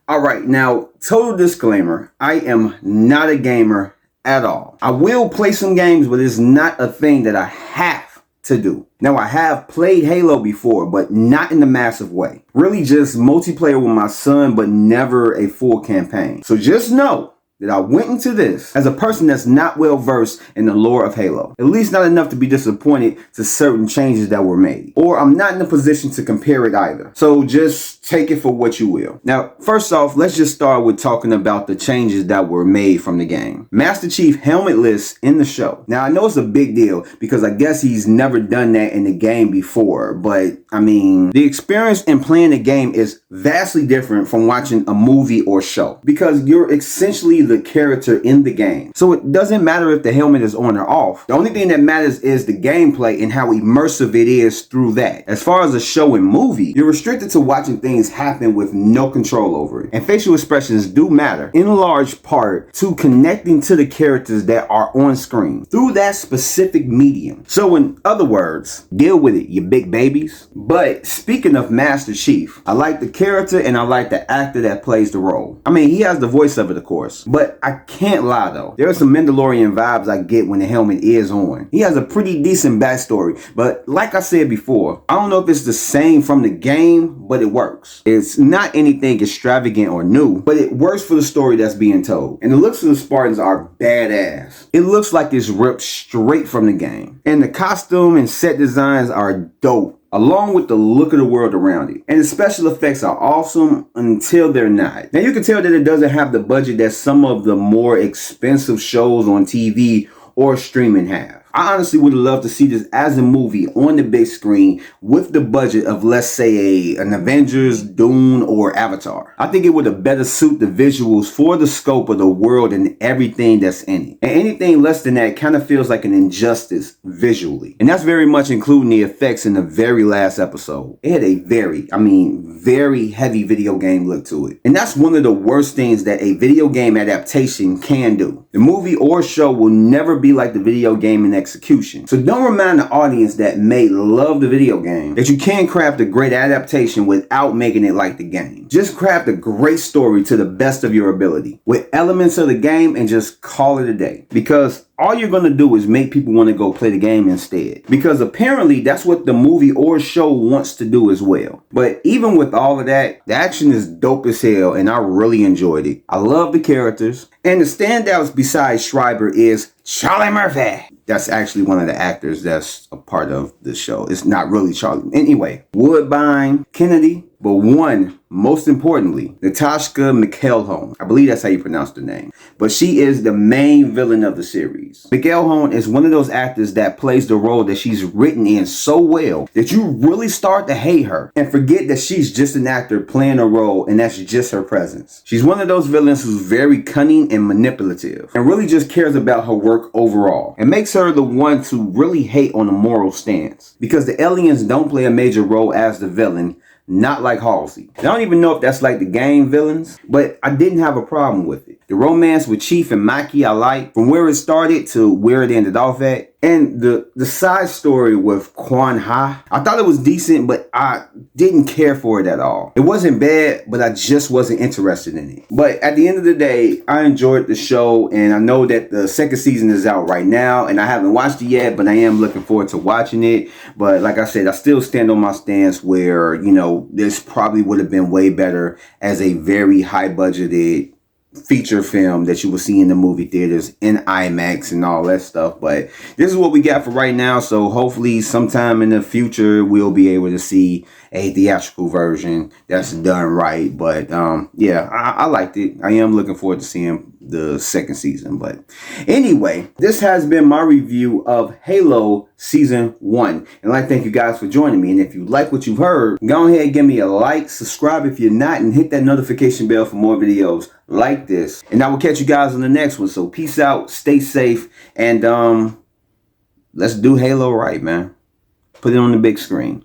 All right, now, total disclaimer, I am not a gamer at all. I will play some games, but it's not a thing that I have to do. Now, I have played Halo before, but not in a massive way. Really just multiplayer with my son, but never a full campaign. So just know that I went into this as a person that's not well versed in the lore of Halo. At least not enough to be disappointed to certain changes that were made. Or I'm not in a position to compare it either. So just take it for what you will. Now, first off, let's just start with talking about the changes that were made from the game. Master Chief helmetless in the show. Now, I know it's a big deal because I guess he's never done that in the game before. But, I mean, the experience in playing the game is vastly different from watching a movie or show. Because you're essentially the character in the game. So it doesn't matter if the helmet is on or off. The only thing that matters is the gameplay and how immersive it is through that. As far as a show and movie, you're restricted to watching things happen with no control over it. And facial expressions do matter, in large part, to connecting to the characters that are on screen through that specific medium. So in other words, deal with it, you big babies. But speaking of Master Chief, I like the character and I like the actor that plays the role. I mean, he has the voice of it, of course. But I can't lie though. There are some Mandalorian vibes I get when the helmet is on. He has a pretty decent backstory. But like I said before, I don't know if it's the same from the game, but it works. It's not anything extravagant or new, but it works for the story that's being told. And the looks of the Spartans are badass. It looks like it's ripped straight from the game. And the costume and set designs are dope, along with the look of the world around it. And the special effects are awesome until they're not. Now you can tell that it doesn't have the budget that some of the more expensive shows on TV or streaming have. I honestly would love to see this as a movie on the big screen with the budget of, let's say, an Avengers, Dune, or Avatar. I think it would have better suit the visuals for the scope of the world and everything that's in it. And anything less than that kind of feels like an injustice visually. And that's very much including the effects in the very last episode. It had a very heavy video game look to it. And that's one of the worst things that a video game adaptation can do. The movie or show will never be like the video game in execution. So don't remind the audience that may love the video game that you can craft a great adaptation without making it like the game. Just craft a great story to the best of your ability with elements of the game and just call it a day. Because all you're going to do is make people want to go play the game instead. Because apparently that's what the movie or show wants to do as well. But even with all of that, the action is dope as hell and I really enjoyed it. I love the characters. And the standouts besides Schreiber is Charlie Murphy. That's actually one of the actors that's a part of the show. It's not really Charlie. Anyway, Woodbine, Kennedy, but one, most importantly, Natasha McElhone. I believe that's how you pronounce the name. But she is the main villain of the series. McElhone is one of those actors that plays the role that she's written in so well that you really start to hate her and forget that she's just an actor playing a role and that's just her presence. She's one of those villains who's very cunning and manipulative and really just cares about her work overall and makes her the one to really hate on a moral stance because the aliens don't play a major role as the villain. Not like Halsey. I don't even know if that's like the game villains, but I didn't have a problem with it. The romance with Chief and Maki I like, from where it started to where it ended off at. And the side story with Quan Ha, I thought it was decent, but I didn't care for it at all. It wasn't bad, but I just wasn't interested in it. But at the end of the day, I enjoyed the show, and I know that the second season is out right now, and I haven't watched it yet, but I am looking forward to watching it. But like I said, I still stand on my stance where, you know, this probably would have been way better as a very high-budgeted feature film that you will see in the movie theaters in IMAX and all that stuff. But this is what we got for right now, so hopefully sometime in the future we'll be able to see a theatrical version that's done right. But yeah, I liked it. I am looking forward to seeing the second season. But anyway, this has been my review of Halo Season 1. And I thank you guys for joining me. And if you like what you've heard, go ahead and give me a like, subscribe if you're not, and hit that notification bell for more videos like this. And I will catch you guys on the next one. So peace out, stay safe, and let's do Halo right, man. Put it on the big screen.